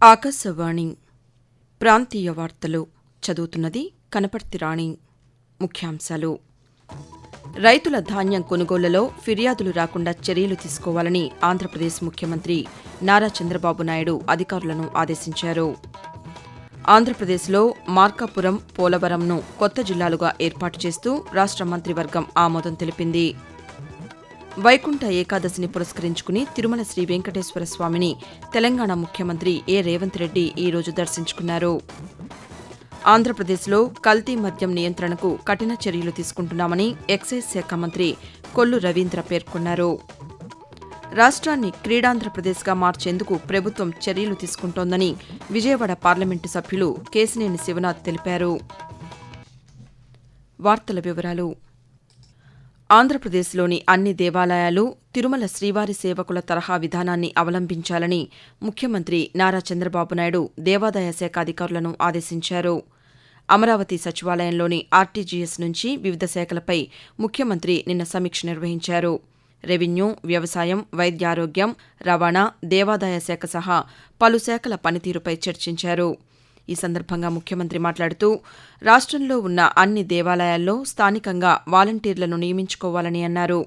ఆకాశవాణి ప్రాంతీయ వార్తలు చదువుతున్నది కనపర్తి రాణి. ముఖ్యాంశాలు: రైతుల ధాన్యం కొనుగోళ్లలో ఫిర్యాదులు రాకుండా చర్యలు తీసుకోవాలని ఆంధ్రప్రదేశ్ ముఖ్యమంత్రి నారా చంద్రబాబు నాయుడు అధికారులను ఆదేశించారు. ఆంధ్రప్రదేశ్లో మార్కాపురం, పోలవరంను కొత్త జిల్లాలుగా ఏర్పాటు చేస్తూ రాష్ట మంత్రివర్గం ఆమోదం తెలిపింది. వైకుంఠ ఏకాదశిని పురస్కరించుకుని తిరుమల శ్రీ వెంకటేశ్వర స్వామిని తెలంగాణ ముఖ్యమంత్రి ఏ రేవంత్ రెడ్డి ఈరోజు దర్శించుకున్నారు. ఆంధ్రప్రదేశ్లో కల్తీ మద్యం నియంత్రణకు కఠిన చర్యలు తీసుకుంటున్నామని ఎక్సైజ్ శాఖ మంత్రి కొల్లు రవీంద్ర పేర్కొన్నారు. రాష్ట్రాన్ని క్రీడాంధ్రప్రదేశ్గా మార్చేందుకు ప్రభుత్వం చర్యలు తీసుకుంటోందని విజయవాడ పార్లమెంటు సభ్యులు కేశినేని శివనాథ్ తెలిపారు. వార్తల వివరాలు: ఆంధ్రప్రదేశ్లోని అన్ని దేవాలయాలు తిరుమల శ్రీవారి సేవకుల తరహా విధానాన్ని అవలంబించాలని ముఖ్యమంత్రి నారా చంద్రబాబు నాయుడు దేవాదాయ శాఖ అధికారులను ఆదేశించారు. అమరావతి సచివాలయంలోని ఆర్టీజీఎస్ నుంచి వివిధ శాఖలపై ముఖ్యమంత్రి నిన్న సమీక్ష నిర్వహించారు. రెవెన్యూ, వ్యవసాయం, వైద్యారోగ్యం, రవాణా, దేవాదాయ శాఖ సహా పలు శాఖల పనితీరుపై చర్చించారు. ఈ సందర్భంగా ముఖ్యమంత్రి మాట్లాడుతూ రాష్ట్రంలో ఉన్న అన్ని దేవాలయాల్లో స్థానికంగా వాలంటీర్లను నియమించుకోవాలని అన్నారు.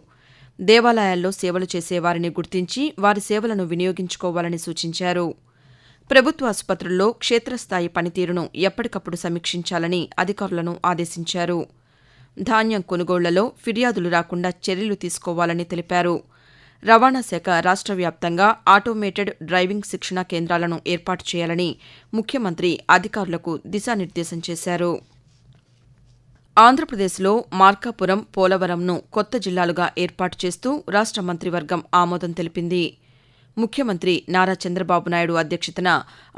దేవాలయాల్లో సేవలు చేసే వారిని గుర్తించి వారి సేవలను వినియోగించుకోవాలని సూచించారు. ప్రభుత్వ ఆసుపత్రుల్లో క్షేత్రస్థాయి పనితీరును ఎప్పటికప్పుడు సమీక్షించాలని అధికారులను ఆదేశించారు. ధాన్యం కొనుగోళ్లలో ఫిర్యాదులు రాకుండా చర్యలు తీసుకోవాలని తెలిపారు. రవాణా శాఖ రాష్ట్ర వ్యాప్తంగా ఆటోమేటెడ్ డ్రైవింగ్ శిక్షణా కేంద్రాలను ఏర్పాటు చేయాలని ముఖ్యమంత్రి అధికారులకు దిశానిర్దేశం చేశారు. ఆంధ్రప్రదేశ్లో మార్కాపురం, పోలవరంను కొత్త జిల్లాలుగా ఏర్పాటు చేస్తూ రాష్ట మంత్రివర్గం ఆమోదం తెలిపింది. ముఖ్యమంత్రి నారా చంద్రబాబు నాయుడు అధ్యక్షతన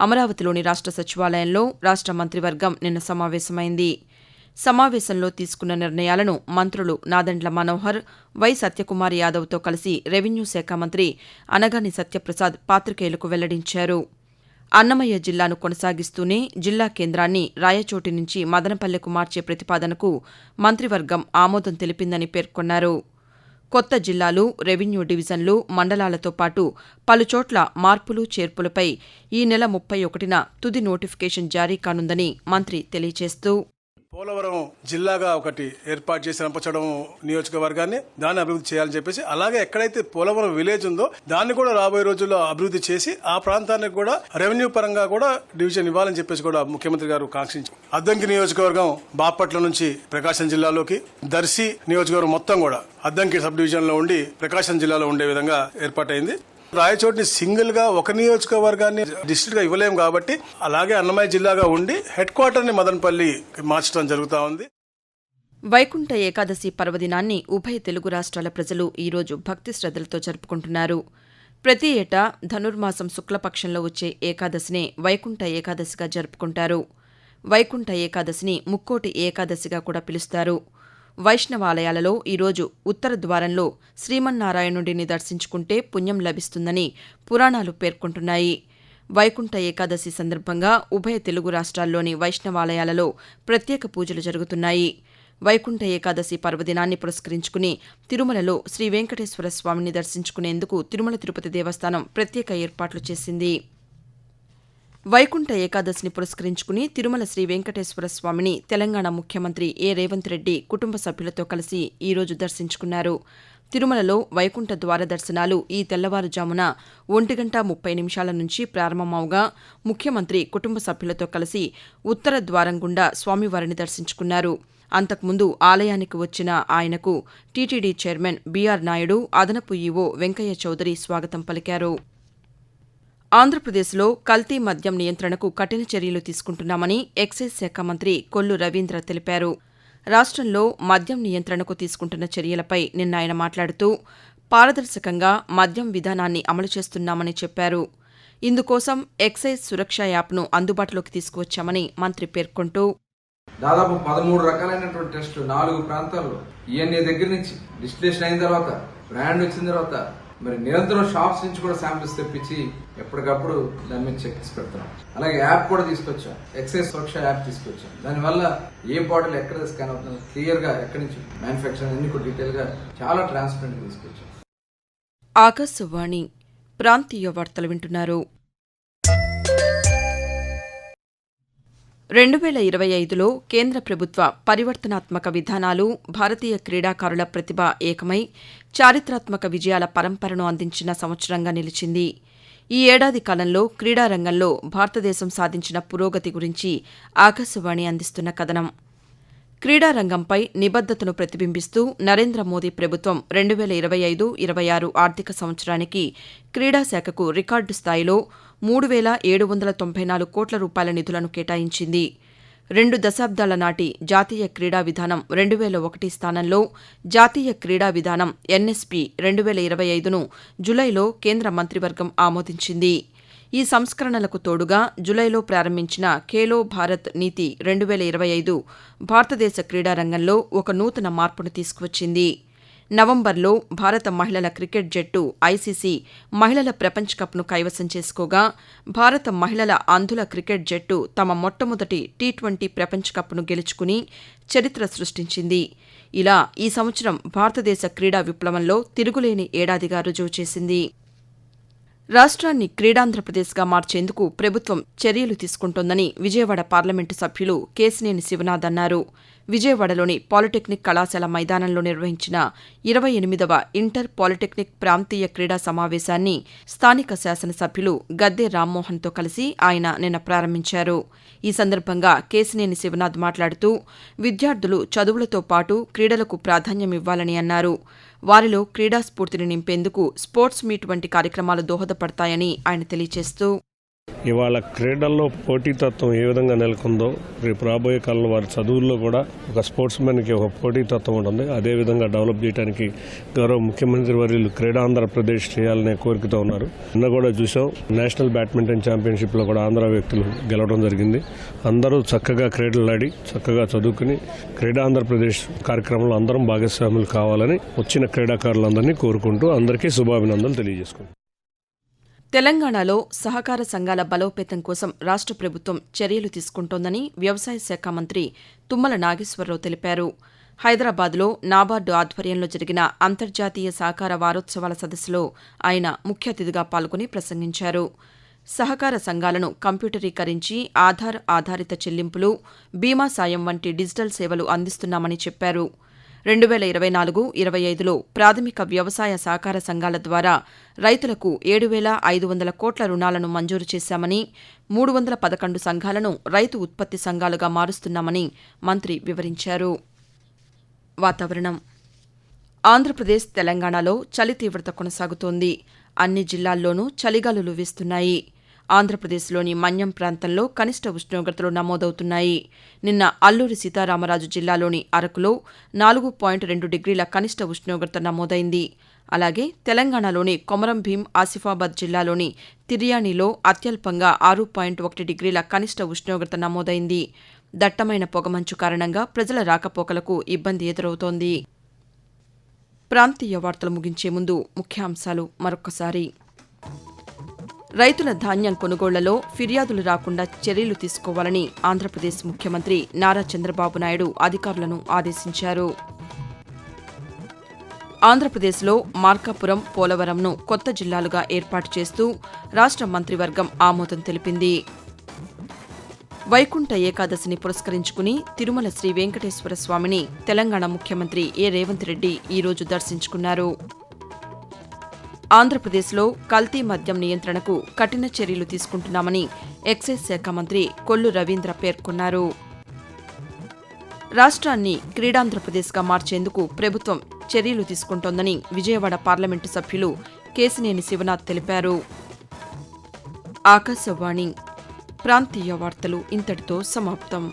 అమరావతిలోని రాష్ట సచివాలయంలో రాష్ట మంత్రివర్గం నిన్న సమావేశమైంది. సమావేశంలో తీసుకున్న నిర్ణయాలను మంత్రులు నాదెండ్ల మనోహర్, వై సత్యకుమార్ యాదవ్తో కలిసి రెవెన్యూ శాఖ మంత్రి అనగాని సత్యప్రసాద్ పాతికేయులకు వెల్లడించారు. అన్నమయ్య జిల్లాను కొనసాగిస్తూనే జిల్లా కేంద్రాన్ని రాయచోటి నుంచి మదనపల్లెకు మార్చే ప్రతిపాదనకు మంత్రివర్గం ఆమోదం తెలిపిందని పేర్కొన్నారు. కొత్త జిల్లాలు, రెవెన్యూ డివిజన్లు, మండలాలతో పాటు పలుచోట్ల మార్పులు, చేర్పులపై ఈ నెల 31న తుది నోటిఫికేషన్ జారీ కానుందని మంత్రి తెలియజేస్తూ, పోలవరం జిల్లాగా ఒకటి ఏర్పాటు చేసి రంపచోడవరం నియోజకవర్గాన్ని దాన్ని అభివృద్ధి చేయాలని చెప్పేసి, అలాగే ఎక్కడైతే పోలవరం విలేజ్ ఉందో దాన్ని కూడా రాబోయే రోజుల్లో అభివృద్ధి చేసి ఆ ప్రాంతానికి కూడా రెవెన్యూ పరంగా కూడా డివిజన్ ఇవ్వాలని చెప్పేసి కూడా ముఖ్యమంత్రి గారు కాంక్షించారు. అద్దంకి నియోజకవర్గం బాపట్ల నుంచి ప్రకాశం జిల్లాలోకి, దర్శి నియోజకవర్గం మొత్తం కూడా అద్దంకి సబ్ డివిజన్ లో ఉండి ప్రకాశం జిల్లాలో ఉండే విధంగా ఏర్పాటైంది. రాయచోటిని సింగిల్ గా ఒక నియోజకవర్గాన్ని డిస్ట్రిక్ట్ గా ఇవ్వలేము కాబట్టి అలాగే అన్నమయ్య జిల్లాగా ఉండి హెడ్ క్వార్టర్ ని మదనపల్లి మార్చడం జరుగుతా ఉంది. వైకుంఠ ఏకాదశి పర్వదినాన్ని ఉభయ తెలుగు రాష్ట్రాల ప్రజలు ఈరోజు భక్తి శ్రద్దలతో జరుపుకుంటున్నారు. ప్రతి ఏటా ధనుర్మాసం శుక్లపక్షంలో వచ్చే ఏకాదశినే వైకుంఠ ఏకాదశిగా జరుపుకుంటారు. వైకుంఠ ఏకాదశిని ముక్కోటి ఏకాదశిగా కూడా పిలుస్తారు. వైష్ణవాలయాలలో ఈరోజు ఉత్తర ద్వారంలో శ్రీమన్నారాయణుడిని దర్శించుకుంటే పుణ్యం లభిస్తుందని పురాణాలు పేర్కొంటున్నాయి. వైకుంఠ ఏకాదశి సందర్భంగా ఉభయ తెలుగు రాష్ట్రాల్లోని వైష్ణవాలయాలలో ప్రత్యేక పూజలు జరుగుతున్నాయి. వైకుంఠ ఏకాదశి పర్వదినాన్ని పురస్కరించుకుని తిరుమలలో శ్రీ వెంకటేశ్వర స్వామిని దర్శించుకునేందుకు తిరుమల తిరుపతి దేవస్థానం ప్రత్యేక ఏర్పాట్లు చేసింది. వైకుంఠ ఏకాదశిని పురస్కరించుకుని తిరుమల శ్రీ వెంకటేశ్వర స్వామిని తెలంగాణ ముఖ్యమంత్రి ఏ రేవంత్ రెడ్డి కుటుంబ సభ్యులతో కలిసి ఈరోజు దర్శించుకున్నారు. తిరుమలలో వైకుంఠ ద్వార దర్శనాలు ఈ తెల్లవారుజామున 1:30 నుంచి ప్రారంభమవగా ముఖ్యమంత్రి కుటుంబ సభ్యులతో కలిసి ఉత్తర ద్వారం గుండా స్వామివారిని దర్శించుకున్నారు. అంతకుముందు ఆలయానికి వచ్చిన ఆయనకు టీటీడీ చైర్మన్ బీఆర్ నాయుడు, అదనపు ఈవో వెంకయ్య చౌదరి స్వాగతం పలికారు. ఆంధ్రప్రదేశ్లో కల్తీ మద్యం నియంత్రణకు కఠిన చర్యలు తీసుకుంటున్నామని ఎక్సైజ్ శాఖ మంత్రి కొల్లు రవీంద్ర తెలిపారు. రాష్ట్రంలో మద్యం నియంత్రణకు తీసుకుంటున్న చర్యలపై నిన్న ఆయన మాట్లాడుతూ పారదర్శకంగా మద్యం విధానాన్ని అమలు చేస్తున్నామని చెప్పారు. ఇందుకోసం ఎక్సైజ్ సురక్ష యాప్ను అందుబాటులోకి తీసుకువచ్చామని మంత్రి పేర్కొంటూ, దాదాపు 13 రకాలైనటువంటి టెస్టులు 4 ప్రాంతాల్లో ఈఎన్ఏ దగ్గర నుంచి డిస్టిలేషన్ అయిన తర్వాత, బ్రాండ్ వచ్చిన తర్వాత మరి నిరంతరం షాప్స్ నుంచి కూడా శాంపిల్స్ తెప్పించి ఎప్పటికప్పుడు దాని మీద చెక్స్ పెడుతున్నాం. అలాగే యాప్ కూడా తీసుకొచ్చాం, ఎక్సైజ్ సురక్ష యాప్ తీసుకొచ్చాం. దానివల్ల ఏ బాటిల్ ఎక్కడ స్కాన్ అవుతుందో క్లియర్ గా ఎక్కడి నుంచి మ్యానుఫ్యాక్చరింగ్ అన్ని కూడా డీటెయిల్ గా చాలా ట్రాన్స్పరెంట్ గా తీసుకొచ్చాం. ఆకాశవాణి ప్రాంతీయ వార్తలు వింటున్నారు. 2025లో కేంద్ర ప్రభుత్వ పరివర్తనాత్మక విధానాలు, భారతీయ క్రీడాకారుల ప్రతిభ ఏకమై చారిత్రాత్మక విజయాల పరంపరను అందించిన సంవత్సరంగా నిలిచింది. ఈ ఏడాది కాలంలో క్రీడారంగంలో భారతదేశం సాధించిన పురోగతి గురించి ఆకాశవాణి అందిస్తున్న కథనం. క్రీడారంగంపై నిబద్దతను ప్రతిబింబిస్తూ నరేంద్ర మోదీ ప్రభుత్వం 2025-26 ఆర్థిక సంవత్సరానికి క్రీడాశాఖకు రికార్డు స్థాయిలో 3,794 కోట్ల రూపాయల నిధులను కేటాయించింది. 2 దశాబ్దాల నాటి జాతీయ క్రీడా విధానం 2001 స్థానంలో జాతీయ క్రీడా విధానం ఎన్ఎస్పీ 2025ను జులైలో కేంద్ర మంత్రివర్గం ఆమోదించింది. ఈ సంస్కరణలకు తోడుగా జులైలో ప్రారంభించిన ఖేలో భారత్ నీతి 2025 భారతదేశ క్రీడారంగంలో ఒక నూతన మార్పును తీసుకువచ్చింది. నవంబర్లో భారత మహిళల క్రికెట్ జట్టు ఐసీసీ మహిళల ప్రపంచ కప్ను కైవసం చేసుకోగా, భారత మహిళల అంధుల క్రికెట్ జట్టు తమ మొట్టమొదటి టీ20 ప్రపంచ కప్ను గెలుచుకుని చరిత్ర సృష్టించింది. ఇలా ఈ సంవత్సరం భారతదేశ క్రీడా విప్లవంలో తిరుగులేని ఏడాదిగా రుజువు చేసింది. రాష్ట్రాన్ని క్రీడాంధ్రప్రదేశ్గా మార్చేందుకు ప్రభుత్వం చర్యలు తీసుకుంటోందని విజయవాడ పార్లమెంటు సభ్యులు కేశినేని శివనాథ్ అన్నారు. విజయవాడలోని పాలిటెక్నిక్ కళాశాల మైదానంలో నిర్వహించిన 28వ ఇంటర్ పాలిటెక్నిక్ ప్రాంతీయ క్రీడా సమావేశాన్ని స్థానిక శాసనసభ్యులు గద్దె రామ్మోహన్తో కలిసి ఆయన నిన్న ప్రారంభించారు. ఈ సందర్భంగా కేశినేని శివనాథ్ మాట్లాడుతూ విద్యార్థులు చదువులతో పాటు క్రీడలకు ప్రాధాన్యమివ్వాలని అన్నారు. వారిలో క్రీడా స్ఫూర్తిని నింపేందుకు స్పోర్ట్స్ మీట్ వంటి కార్యక్రమాలు దోహదపడతాయని ఆయన తెలియజేస్తూ ఇవాళ క్రీడల్లో పోటీతత్వం ఏ విధంగా నెలకొందో రేపు రాబోయే కాలంలో వారి చదువుల్లో కూడా ఒక స్పోర్ట్స్ మెన్కి ఒక పోటీతత్వం ఉంటుంది. అదేవిధంగా డెవలప్ చేయడానికి గౌరవ ముఖ్యమంత్రి వర్యులు క్రీడా ఆంధ్రప్రదేశ్ చేయాలనే కోరికతో ఉన్నారు. నిన్న కూడా చూసాం, నేషనల్ బ్యాడ్మింటన్ ఛాంపియన్షిప్లో కూడా ఆంధ్ర వ్యక్తులు గెలవడం జరిగింది. అందరూ చక్కగా క్రీడలు ఆడి చక్కగా చదువుకుని క్రీడా ఆంధ్రప్రదేశ్ కార్యక్రమంలో అందరం భాగస్వాములు కావాలని వచ్చిన క్రీడాకారులందరినీ కోరుకుంటూ అందరికీ శుభాభినందనలు తెలియజేసుకుంటాం. తెలంగాణలో సహకార సంఘాల బలోపేతం కోసం రాష్ట్ర ప్రభుత్వం చర్యలు తీసుకుంటోందని వ్యవసాయ శాఖ మంత్రి తుమ్మల నాగేశ్వరరావు తెలిపారు. హైదరాబాద్లో నాబార్డు ఆధ్వర్యంలో జరిగిన అంతర్జాతీయ సహకార వారోత్సవాల సదస్సులో ఆయన ముఖ్య అతిథిగా పాల్గొని ప్రసంగించారు. సహకార సంఘాలను కంప్యూటరీకరించి ఆధార్ ఆధారిత చెల్లింపులు, బీమా సాయం వంటి డిజిటల్ సేవలు అందిస్తున్నామని చెప్పారు. 2024-25లో ప్రాథమిక వ్యవసాయ సహకార సంఘాల ద్వారా రైతులకు 7,500 కోట్ల రుణాలను మంజూరు చేశామని, 311 సంఘాలను రైతు ఉత్పత్తి సంఘాలుగా మారుస్తున్నామని మంత్రి వివరించారు. వాతావరణం. ఆంధ్రప్రదేశ్, తెలంగాణలో చలి తీవ్రత కొనసాగుతోంది. అన్ని జిల్లాల్లోనూ చలిగాలులు వీస్తున్నాయి. ఆంధ్రప్రదేశ్లోని మన్యం ప్రాంతంలో కనిష్ట ఉష్ణోగ్రతలు నమోదవుతున్నాయి. నిన్న అల్లూరి సీతారామరాజు జిల్లాలోని అరకులో 4.2 డిగ్రీల కనిష్ట ఉష్ణోగ్రత నమోదైంది. అలాగే తెలంగాణలోని కొమరం భీం, ఆసిఫాబాద్ జిల్లాలోని తిర్యానీలో అత్యల్పంగా 6.1 డిగ్రీల కనిష్ట ఉష్ణోగ్రత నమోదైంది. దట్టమైన పొగమంచు కారణంగా ప్రజల రాకపోకలకు ఇబ్బంది ఎదురవుతోంది. ప్రాంతీయ వార్తలు ముగించే ముందు ముఖ్యాంశాలు మరొక్కసారి. రైతుల ధాన్యం కొనుగోళ్లలో ఫిర్యాదులు రాకుండా చర్యలు తీసుకోవాలని ఆంధ్రప్రదేశ్ ముఖ్యమంత్రి నారా చంద్రబాబు నాయుడు అధికారులను ఆదేశించారు. ఆంధ్రప్రదేశ్లో మార్కాపురం, పోలవరంను కొత్త జిల్లాలుగా ఏర్పాటు చేస్తూ రాష్ట్ర మంత్రివర్గం ఆమోదం తెలిపింది. వైకుంఠ ఏకాదశిని పురస్కరించుకుని తిరుమల శ్రీ వెంకటేశ్వర స్వామిని తెలంగాణ ముఖ్యమంత్రి ఏ రేవంత్ రెడ్డి ఈరోజు దర్శించుకున్నారు. ఆంధ్రప్రదేశ్లో కల్తీ మద్యం నియంత్రణకు కఠిన చర్యలు తీసుకుంటున్నామని ఎక్సైజ్ శాఖ మంత్రి కొల్లు రవీంద్ర పేర్కొన్నారు. రాష్ట్రాన్ని క్రీడాంధ్రప్రదేశ్గా మార్చేందుకు ప్రభుత్వం చర్యలు తీసుకుంటోందని విజయవాడ పార్లమెంటు సభ్యులు కేశినేని శివనాథ్ తెలిపారు. ఆకాశవాణి ప్రాంతీయ వార్తలు ఇంతటితో సమాప్తం.